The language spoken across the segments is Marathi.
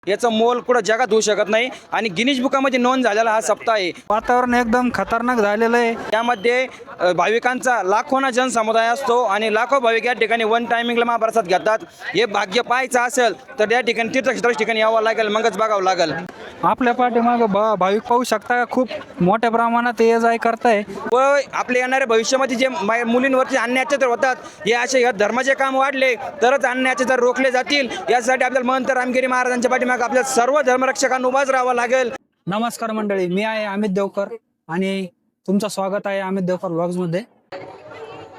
याचं मोल कुठं जगात होऊ शकत नाही आणि गिनीज बुकामध्ये नोंद झालेला हा सप्ताह आहे। वातावरण एकदम खतरनाक झालेलं आहे। यामध्ये भाविकांचा लाखोना जनसमुदाय असतो आणि लाखो भाविक या ठिकाणी वन टायमिंगला महाप्रसाद घेतात। हे भाग्य पाहायचं असेल तर या ठिकाणी तीर्थक्षेत्र ठिकाणी यावं लागेल, मगच बघावं लागेल। आपल्या पाठीमागं भाविक पाहू शकता, खूप मोठ्या प्रमाणात ये जाय करताय व आपले येणाऱ्या भविष्यामध्ये जे मुलींवरती अन्याय अत्याचार होतात, हे असे या धर्माचे काम वाढले तरच अन्याय अत्याचार रोखले जातील। यासाठी आपल्याला महंत रामगिरी महाराजांच्या पाठीमागे आपल्या सर्व धर्मरक्षकांना उभाच राहावं लागेल। नमस्कार मंडळी, मी आहे अमित देवकर आणि तुमचं स्वागत आहे अमित देवकर व्लॉग्स मध्ये।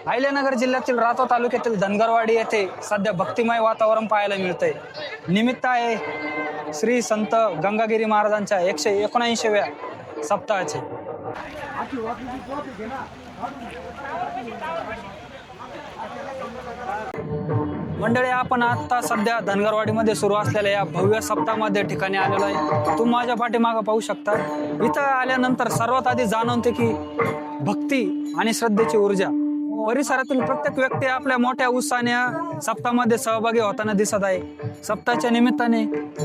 अहिल्यानगर जिल्ह्यातील राहता तालुक्यातील धनगरवाडी येथे सध्या भक्तिमय वातावरण पाहायला मिळतंय। निमित्त आहे श्री संत गंगागिरी महाराजांच्या 179व्या सप्ताहाचे। मंडळी, आपण आता सध्या धनगरवाडीमध्ये सुरू असलेल्या या भव्य सप्ताहामध्ये ठिकाणी आलेलो आहे। तुम्ही माझ्या पाठीमागं पाहू शकता। इथं आल्यानंतर सर्वात आधी जाणवते की भक्ती आणि श्रद्धेची ऊर्जा। परिसरातील प्रत्येक व्यक्ती आपल्या मोठ्या उत्साहाने सप्ताहामध्ये सहभागी होताना दिसत आहे। सप्ताहाच्या निमित्ताने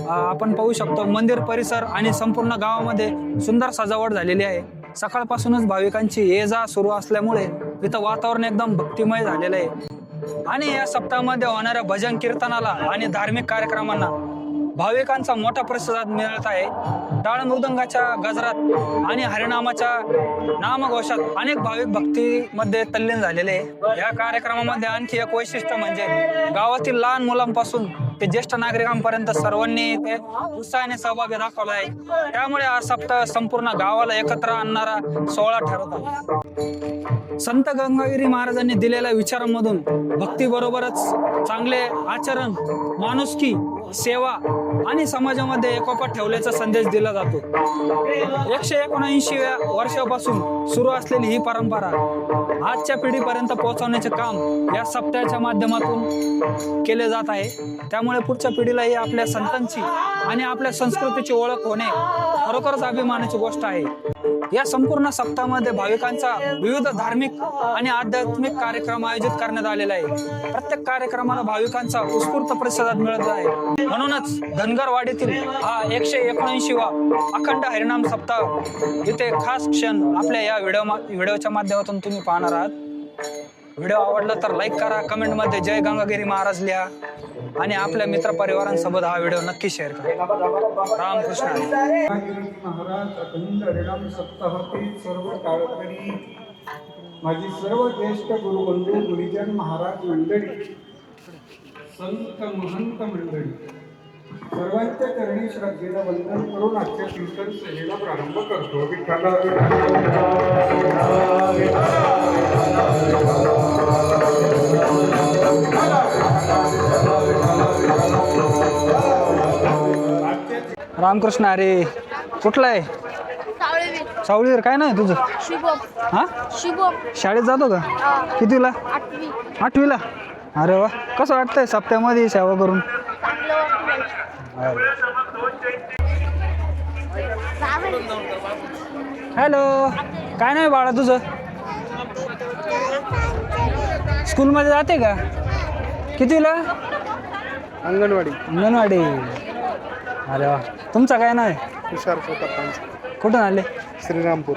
आपण पाहू शकतो मंदिर परिसर आणि संपूर्ण गावामध्ये सुंदर सजावट झालेली आहे। सकाळपासूनच भाविकांची ये जा सुरू असल्यामुळे इथं वातावरण एकदम भक्तिमय झालेलं आहे। आणि या सप्ताहामध्ये होणाऱ्या भजन कीर्तनाला आणि धार्मिक कार्यक्रमांना भाविकांचा मोठा प्रतिसाद मिळत आहे। टाळ मृदंगाच्या गजरात आणि हरिनामाच्या नामघोषात अनेक भाविक भक्तीमध्ये तल्लीन झालेले आहे। या कार्यक्रमामध्ये आणखी एक वैशिष्ट्य म्हणजे गावातील लहान मुलांपासून ते ज्येष्ठ नागरिकांपर्यंत सर्वांनी ते उत्साहाने सहभाग दाखवला आहे। त्यामुळे हा सप्ताह संपूर्ण गावाला एकत्र आणणारा सोहळा ठरत आहे। संत गंगागिरी महाराजांनी दिलेल्या विचारांमधून भक्तीबरोबरच चांगले आचरण, माणुसकी, सेवा आणि समाजामध्ये एकोपा ठेवल्याचा संदेश दिला जातो। 179व्या वर्षापासून सुरू असलेली ही परंपरा आजच्या पिढीपर्यंत पोहोचवण्याचे काम या सप्ताहाच्या माध्यमातून केले जात आहे। त्यामुळे पुढच्या पिढीलाही आपल्या संतांची आणि आपल्या संस्कृतीची ओळख होणे खरोखरच अभिमानाची गोष्ट आहे। या संपूर्ण सप्ताहामध्ये भाविकांचा विविध धार्मिक आणि आध्यात्मिक कार्यक्रम आयोजित करण्यात आलेला आहे। प्रत्येक कार्यक्रमाला भाविकांचा उत्स्फूर्त प्रतिसाद मिळत आहे। म्हणूनच धनगरवाडीतील हा 179वा अखंड हरिनाम सप्ताह इथे खास क्षण आपल्या या व्हिडिओच्या माध्यमातून तुम्ही पाहणार आहात। व्हिडिओ आवडला तर लाईक करा, कमेंटमध्ये जय गंगागिरी महाराज लिहा आणि आपल्या मित्रपरिवारांसोबत हा व्हिडिओ नक्की शेअर करा। रामकृष्ण महाराज अखंड हरिनाम सप्ताहातील सर्व काळकरी, माझी सर्व ज्येष्ठ गुरुबंधू गुरुजन महाराज मंडळी, संत महंत मंडळी, सर्वांच्या चरणी श्रद्धेला वंदन करून आजच्या कीर्तन सेवेला प्रारंभ करतो। रामकृष्ण। अरे कुठला आहे? सावळीवर काय नाही तुझं? हा, शाळेत जातो का? कितीला? 8वीला। अरे वा, कसं वाटतंय सप्त्यामध्ये सेवा करून? हॅलो, काय नाही बाळा तुझं? स्कूलमध्ये जाते का? कितीला? अंगणवाडी। अरे वा, तुमचं काय नाव आहे? तुषार पोटापांच। कुठून आले? श्रीरामपूर।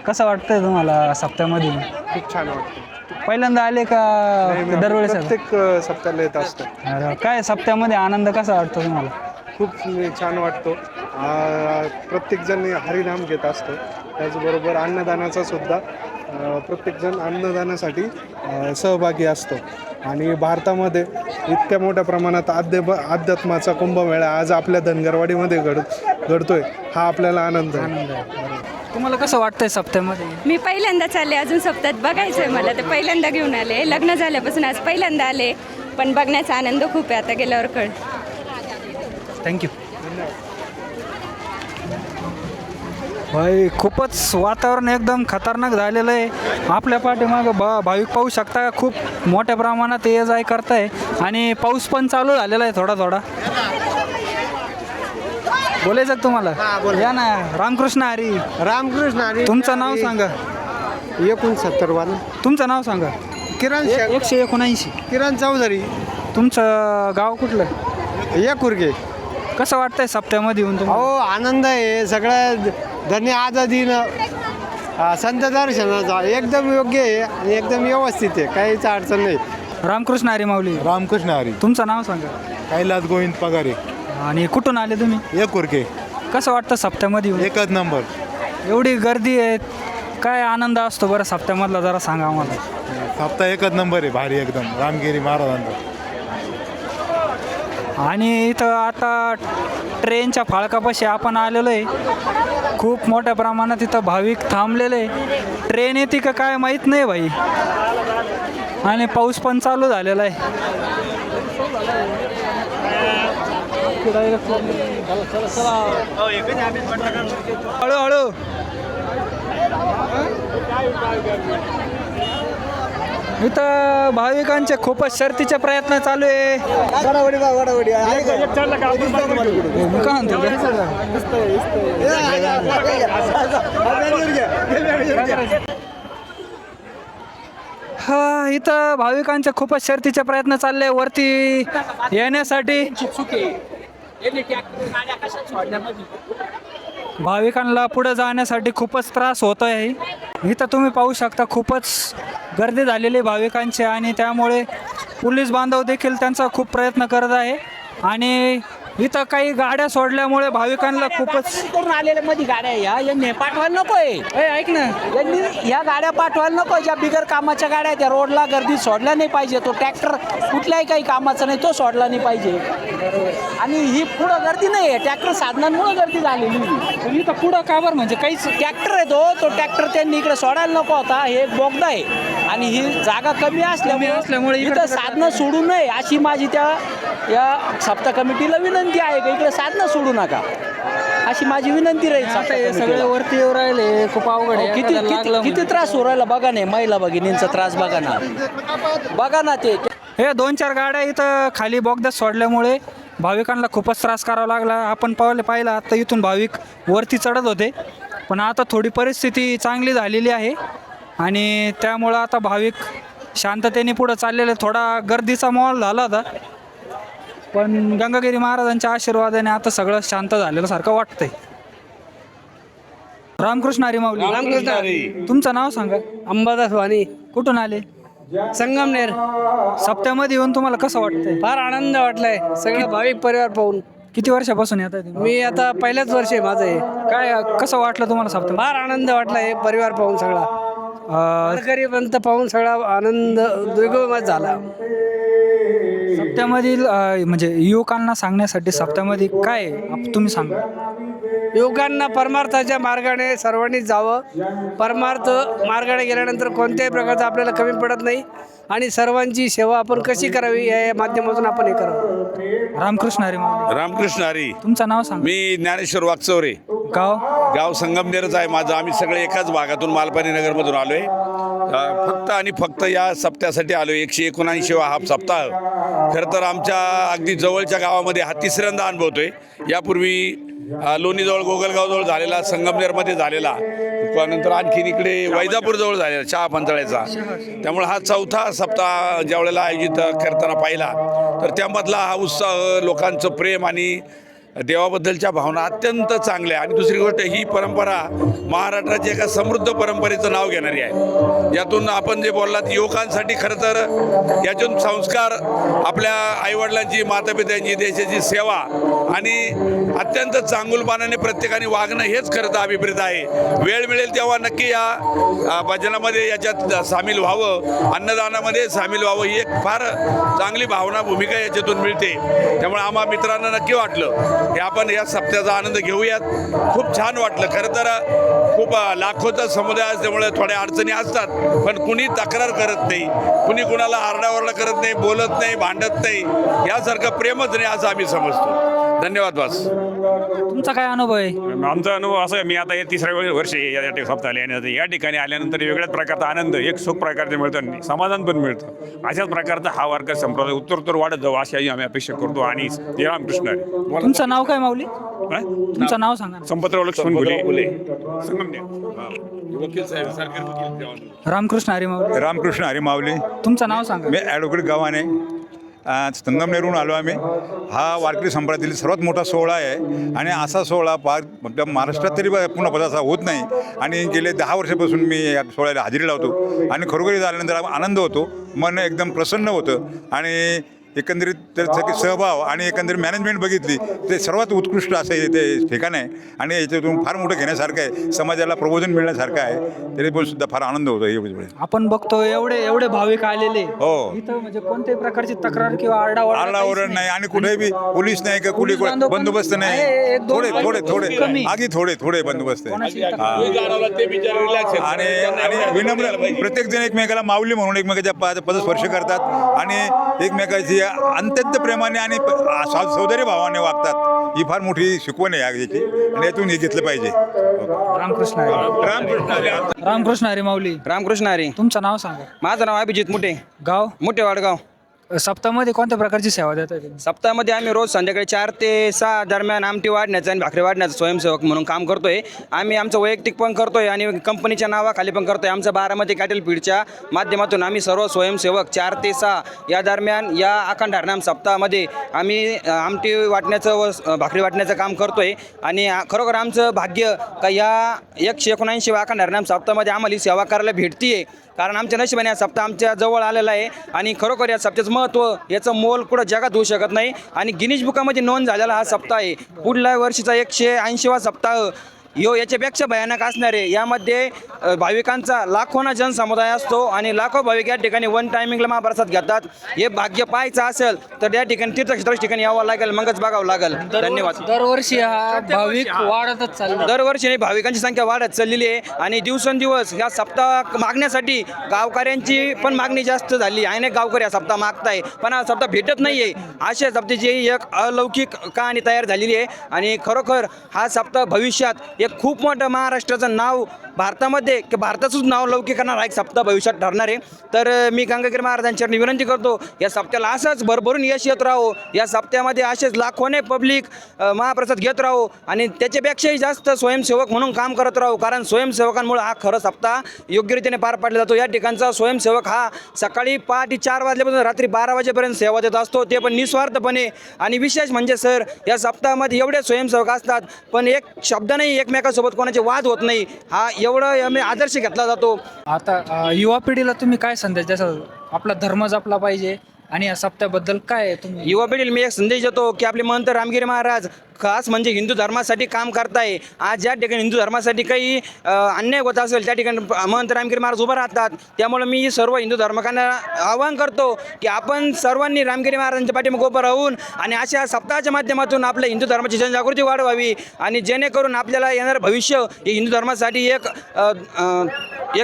कसं वाटतंय तुम्हाला सप्त्यामध्ये? खूप छान वाटतं। पहिल्यांदा आले का दरवेळेस? प्रत्येक सप्त्याला येत असतो। अरे काय सप्त्यामध्ये आनंद कसा वाटतो तुम्हाला? खूप छान वाटतो। प्रत्येकजण हरिनाम घेत असतो। त्याचबरोबर अन्नदानाचा सुद्धा प्रत्येकजण अन्नदानासाठी सहभागी असतो। आणि भारतामध्ये इतक्या मोठ्या प्रमाणात अध्यात्माचा कुंभमेळा आज आपल्या धनगरवाडीमध्ये घडतोय, हा आपल्याला आनंद आहे। तुम्हाला कसं वाटतंय सप्त्यामध्ये? मी पहिल्यांदाच आले, अजून सप्त्यात बघायचंय मला, तर पहिल्यांदा घेऊन आले। लग्न झाल्यापासून आज पहिल्यांदा आले, पण बघण्याचा आनंद खूप आहे, आता गेल्यावर कळ। थँक्यू। भाई, खूपच वातावरण एकदम खतरनाक झालेलं आहे। आपल्या पाठीमागं भाविक पाहू शकता, खूप मोठ्या प्रमाणात ये जाय करताय आणि पाऊस पण चालू झालेला आहे थोडा थोडा। बोलायचं तुम्हाला? या ना। रामकृष्ण हरी। तुमचं नाव सांगा? 69 वाला। तुमचं नाव सांगा? किरण 179। किरण चौधरी। तुमचं गाव कुठलं? एकुर्गे। कसं वाटतंय सप्त्यामध्ये येऊन तुम्हाला? हो आनंद आहे सगळ्या धन्य आझादीनं संत दर्शनाचा एकदम योग्य आहे आणि एकदम व्यवस्थित आहे, काहीच अडचण नाही. रामकृष्ण हरी माऊली. रामकृष्ण हरी. तुमचं नाव सांगा. कैलास गोविंद पगारे. आणि कुठून आले तुम्ही? एक उरके. कसं वाटतं सप्त्यामध्ये येऊन? एकच नंबर. एवढी गर्दी आहे, काय आनंद असतो बरं सप्त्यामधला जरा सांगा आम्हाला. सप्ताह एकच नंबर आहे, भारी एकदम रामगिरी महाराजांचा. आणि इथं आता ट्रेनच्या फाळकापाशी आपण आलेलो आहे. खूप मोठ्या प्रमाणात इथं भाविक थांबलेले आहे. ट्रेन येते का काय माहीत नाही भाई. आणि पाऊस पण चालू झालेला आहे. हळूहळू इथं भाविकांचे खूपच शर्तीचे प्रयत्न चालू आहे. मी काय म्हणतो हा, इथं भाविकांचे खूपच शर्तीचे प्रयत्न चालले वरती येण्यासाठी. भाविकांना पुढे जाण्यासाठी खूपच त्रास होतो आहे. इथं तुम्ही पाहू शकता खूपच गर्दी झालेली भाविकांची आणि त्यामुळे पोलीस बांधव देखील त्यांचा खूप प्रयत्न करत आहे. आणि इथं काही गाड्या सोडल्यामुळे भाविकांना खूपच करून आलेल्या मध्ये गाड्या यांनी पाठवायला नकोय. ऐक ना, यांनी या गाड्या पाठवायला नको. ज्या बिगर कामाच्या गाड्या आहेत त्या रोडला गर्दी सोडल्या नाही पाहिजे. तो ट्रॅक्टर कुठल्याही काही कामाचा नाही तो सोडला नाही पाहिजे. आणि ही पुढं गर्दी नाही आहे, ट्रॅक्टर साधनांमुळे गर्दी झालेली. पण इथं पुढं का बरं म्हणजे काहीच ट्रॅक्टर आहे तो ट्रॅक्टर त्यांनी इकडे सोडायला नको होता. हे एक बोगदा आहे आणि ही जागा कमी असल्यामुळे इथं साधनं सोडू नये अशी माझी या सप्ताह कमिटीला विनंती आहे की इकडे साधनं सोडू नका अशी माझी विनंती राहील. आता हे सगळे वरती येऊ राहिले, खूप अवघड आहे. किती एखाद्याला लागलं किती किती त्रास होऊ राहिला बघा नाही. महिला भगिनींचा त्रास बघा ना ते. हे 2-4 गाड्या इथं खाली बोगद्यात सोडल्यामुळे भाविकांना खूपच त्रास करावा लागला. आपण पाहिलं आता इथून भाविक वरती चढत होते, पण आता थोडी परिस्थिती चांगली झालेली आहे आणि त्यामुळं आता भाविक शांततेने पुढं चाललेले. थोडा गर्दीचा माहोल झाला होता, पण गंगागिरी महाराजांच्या आशीर्वादाने आता सगळं शांत झालेलं सारखं वाटतंय. रामकृष्ण हरी माऊली. रामकृष्ण हरी. तुमचं नाव सांगा. अंबादास वाणी, कुठून आले? संगमनेर. सप्त्यामध्ये येऊन तुम्हाला कसं वाटतंय? फार आनंद वाटलाय सगळं भाविक परिवार पाहून. किती वर्षापासून येत आहे? मी आता पहिल्याच वर्ष आहे माझं हे. काय कसं वाटलं तुम्हाला सप्त्या? फार आनंद वाटलाय परिवार पाहून सगळा. गरीबंत पाहून सगळा आनंद द्विगुणित झाला. सप्त्यामधील म्हणजे युवकांना सांगण्यासाठी सप्त्यामध्ये काय तुम्ही सांगा? युवकांना परमार्थाच्या मार्गाने सर्वांनी जावं. परमार्थ मार्गाने गेल्यानंतर कोणत्याही प्रकारचं आपल्याला कमी पडत नाही आणि सर्वांची सेवा आपण कशी करावी या माध्यमातून आपण हे करावं. रामकृष्ण हरी माऊली. रामकृष्ण हरी. तुमचं नाव सांगा. मी ज्ञानेश्वर वागचौरे. गाव संगमनेरच आहे माझं. आम्ही सगळे एकाच भागातून मालपाणी नगरमधून आलोय. फक्त आणि फक्त या सप्त्यासाठी आलोय. 179वा हा सप्ताह. खरं तर आमच्या अगदी जवळच्या गावामध्ये हा तिसऱ्यांदा अनुभवतोय. यापूर्वी लोणीजवळ गोगलगावजवळ झालेला, संगमनेरमध्ये झालेला, नंतर आणखीन इकडे वैजापूरजवळ झालेला चहा पंचाळ्याचा. त्यामुळे हा 4था सप्ताह ज्या वेळेला आयोजित करताना पाहिला तर त्यामधला हा उत्साह, लोकांचं प्रेम आणि देवाबद्दलच्या भावना अत्यंत चांगल्या. आणि दुसरी गोष्ट, ही परंपरा महाराष्ट्राची एका समृद्ध परंपरेचं नाव घेणारी आहे. यातून आपण जे बोललात युवकांसाठी, खरं तर यातून संस्कार, आपल्या आईवडिलांची, मातापित्यांची, देशाची सेवा आणि अत्यंत चांगुलपणाने प्रत्येकाने वागणं हेच खरं तर अभिप्रेत आहे. वेळ मिळेल तेव्हा नक्की या भजनामध्ये याच्यात सामील व्हावं, अन्नदानामध्ये सामील व्हावं. ही एक फार चांगली भावना, भूमिका याच्यातून मिळते. त्यामुळे आम्हा मित्रांना नक्की वाटलं हे आपण या सप्त्याचा आनंद घेऊयात. खूप छान वाटलं. खरं तर खूप लाखोचा समुदाय असल्यामुळे थोड्या अडचणी असतात, पण कुणी तक्रार करत नाही, कुणी कुणाला आरडाओरडा करत नाही, बोलत नाही, भांडत नाही. यासारखं प्रेमच नाही असं आम्ही समजतो. धन्यवाद. बस. तुमचा काय अनुभव आहे? आमचा अनुभव असा आहे, मी आता हे 3ऱ्या वर्ष आहे या सप्ताहाला येण्याचं. या ठिकाणी आल्यानंतर वेगळ्याच प्रकारचा आनंद, एक सुख प्रकारचं मिळतं आणि समाधान पण मिळतं. अशाच प्रकारचा हा वारकरी संप्रदाय उत्तरोत्तर वाढत जाऊ अशी आम्ही अपेक्षा करतो. आणि जय रामकृष्ण हरी. तुमचं नाव काय माऊली? तुमचं नाव सांगा. संपतराव लक्ष्मण फुले, संगमनेर. रामकृष्ण हरी माऊली. रामकृष्ण हरी माऊली. तुमचं नाव सांगा. मी ॲडव्होकेट गव्हाणे, संगमनेरहून आलो आम्ही. हा वारकरी संप्रदायातील सर्वात मोठा सोहळा आहे आणि असा सोहळा फार आपल्या महाराष्ट्रात तरी पूर्ण पदाचा होत नाही. आणि गेले 10 वर्षापासून मी या सोहळ्याला हजेरी लावतो आणि खरोखरी झाल्यानंतर आनंद होतो, मन एकदम प्रसन्न होतं. आणि एकंदरीत त्याचा सहभाव आणि एकंदरीत मॅनेजमेंट बघितली ते सर्वात उत्कृष्ट असं हे ते ठिकाण आहे आणि याच्यातून फार मोठं घेण्यासारखं आहे, समाजाला प्रबोधन मिळण्यासारखं आहे. तरी पण सुद्धा फार आनंद होतो. हे आपण बघतो एवढे भाविक आलेले हो. इथं म्हणजे कोणत्याही प्रकारची तक्रार किंवा आरडाओरड नाही आणि कुठेही बी पोलीस नाही का कुठे बंदोबस्त नाही. थोडे बंदोबस्त आहे. आणि विनम्र प्रत्येक जण एकमेकाला माऊली म्हणून एकमेकाच्या पदस्पर्श करतात आणि एकमेकाची अत्यंत प्रेमाने आणि सौंदर्य भावाने वागतात. ही फार मोठी शिकवण आहे याची आणि यातून हे घेतलं पाहिजे. रामकृष्ण हरी माऊली. रामकृष्ण हरी. तुमचं नाव सांगा. माझं नाव अभिजित मुठे, गाव मोठे वाडगाव. सप्ताहामध्ये कोणत्या प्रकारची सेवा देता तुम्ही? सप्ताहामध्ये आम्ही रोज संध्याकाळी 4 ते 6 दरम्यान आमटी वाढण्याचं आणि भाकरी वाढण्याचं स्वयंसेवक म्हणून काम करतोय. आम्ही आमचं वैयक्तिक पण करतोय आणि कंपनीच्या नावाखाली पण करतोय. आमचं बारामती कॅटल फीडच्या माध्यमातून आम्ही सर्व स्वयंसेवक 4 ते 6 या दरम्यान या अखंड हरिनाम सप्ताहामध्ये आम्ही आमटी वाटण्याचं व भाकरी वाटण्याचं काम करतोय. आणि खरोखर आमचं भाग्य का या 179 अखंड हरिनाम सप्ताहामध्ये आम्हाला ही सेवा करायला भेटतीये, कारण आमच्या नशिबाने हा सप्ताह आमच्या जवळ आलेला आहे. आणि खरोखर या सप्त्याचं महत्त्व याचं मोल कुठं जगात होऊ शकत नाही आणि गिनीज बुकामध्ये नोंद झालेला हा सप्ताह आहे. पुढल्या वर्षीचा 180वा सप्ताह याच्यापेक्षा भयानक असणार आहे. यामध्ये भाविकांचा लाखोना जनसमुदाय असतो आणि लाखो भाविक या ठिकाणी वन टायमिंगला महाप्रसाद घेतात. हे भाग्य पाहायचं असेल तर या ठिकाणी तीर्थक्षेत्र ठिकाणी यावं लागेल, मगच बघावं लागेल. धन्यवाद. दरवर्षी हा भाविक वाढतच चालला. दरवर्षी भाविकांची संख्या वाढत चाललेली आहे आणि दिवसेंदिवस या सप्ताह मागण्यासाठी गावकऱ्यांची पण मागणी जास्त झाली. अनेक गावकरी हा सप्ताह मागताय पण हा सप्ताह भेटत नाही आहे. अशा सप्ताहाची एक अलौकिक कहाणी तयार झालेली आहे आणि खरोखर हा सप्ताह भविष्यात एक खूप मोठं महाराष्ट्राचं नाव भारतामध्ये की भारताचंच नाव लौकिक करणार हा एक सप्ताह भविष्यात ठरणार आहे. तर मी गंगागिरी महाराजांच्यावर विनंती करतो या सप्त्याला असंच भरभरून यश येत राहो. या सप्त्यामध्ये असेच लाखोने पब्लिक महाप्रसाद घेत राहो आणि त्याच्यापेक्षाही जास्त स्वयंसेवक म्हणून काम करत राहो, कारण स्वयंसेवकांमुळे हा खरं सप्ताह योग्यरीतीने पार पाडला जातो. या ठिकाणचा स्वयंसेवक हा सकाळी पहाटे 4 वाजल्यापासून रात्री 12 वाजेपर्यंत सेवा देत असतो, ते पण निस्वार्थपणे. आणि विशेष म्हणजे सर या सप्ताहामध्ये एवढे स्वयंसेवक असतात पण एक शब्द नाही एकमेकांसोबत कोणाचे वाद होत नाही. हा एवढं आम्ही आदर्श घेतला जातो. आता युवा पिढीला तुम्ही काय संदेश जसं आपला धर्म जपला पाहिजे आणि या सप्त्याबद्दल काय तुम्ही? युवा पिढीला मी एक संदेश देतो की आपले महंत रामगिरी महाराज खास म्हणजे हिंदू धर्मासाठी काम करताय. आज ज्या ठिकाणी हिंदू धर्मासाठी काही अन्याय होत असेल त्या ठिकाणी महंत रामगिरी महाराज उभं राहतात. त्यामुळे मी सर्व हिंदू धर्मकांना आवाहन करतो की आपण सर्वांनी रामगिरी महाराजांच्या पाठीमागे उभं राहून आणि अशा सप्ताहाच्या माध्यमातून आपल्या हिंदू धर्माची जनजागृती वाढवावी आणि जेणेकरून आपल्याला येणारं भविष्य हे हिंदू धर्मासाठी एक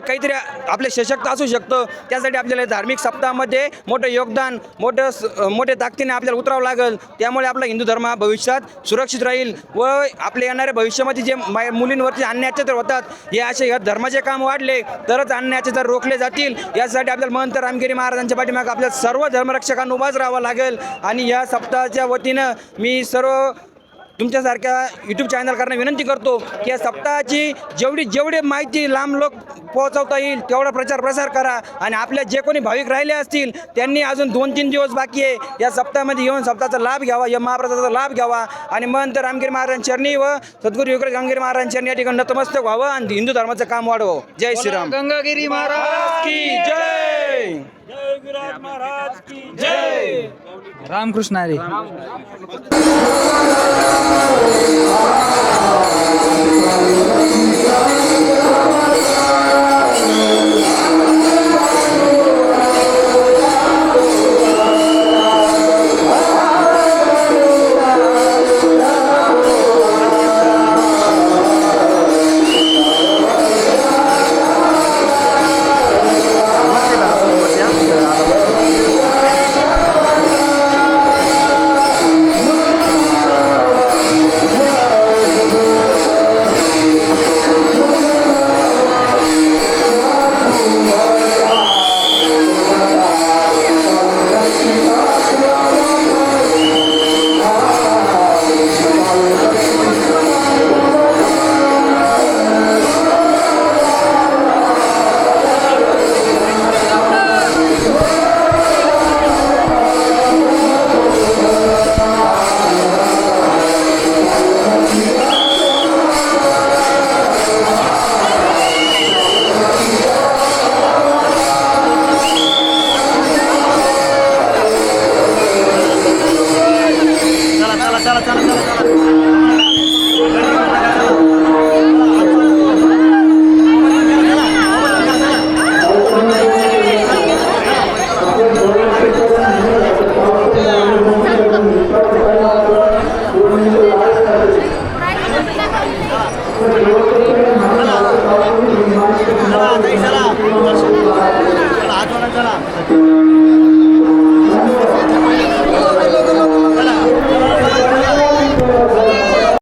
काहीतरी आपले सशक्त असू शकतं. त्यासाठी आपल्याला धार्मिक सप्ताहामध्ये मोठं योगदान मोठ्या ताकदीने आपल्याला उतरावं लागेल. त्यामुळे आपला हिंदू धर्म हा भविष्यात सुरक्षित राहील व आपल्या येणाऱ्या भविष्यामध्ये जे मुलींवरती अन्याय अत्याचार होतात हे असे या धर्माचे काम वाढले तरच अन्याय अत्याचार रोखले जातील. यासाठी आपल्याला महंत रामगिरी महाराजांच्या पाठीमागे आपल्या सर्व धर्मरक्षकांना उभाच राहावं लागेल. आणि या सप्ताहाच्या वतीनं मी सर्व तुमच्यासारख्या यूट्यूब चॅनलकरता विनंती करतो की या सप्ताहाची जेवढी माहिती लांब लोक पोहोचवता येईल तेवढा प्रसार करा. आणि आपल्या जे कोणी भाविक राहिले असतील त्यांनी अजून 2-3 दिवस बाकी आहे या सप्ताहामध्ये येऊन सप्ताहाचा लाभ घ्यावा, या महाप्रसादाचा लाभ घ्यावा आणि महंत रामगिरी महाराजांच्या चरणी व सद्गुरू योगेश गंगागिरी महाराजांच्या चरणी या ठिकाणी नतमस्तक व्हावं आणि हिंदू धर्माचं काम वाढवावं. जय श्रीराम. गंगागिरी महाराज की जय. रामकृष्ण हरी.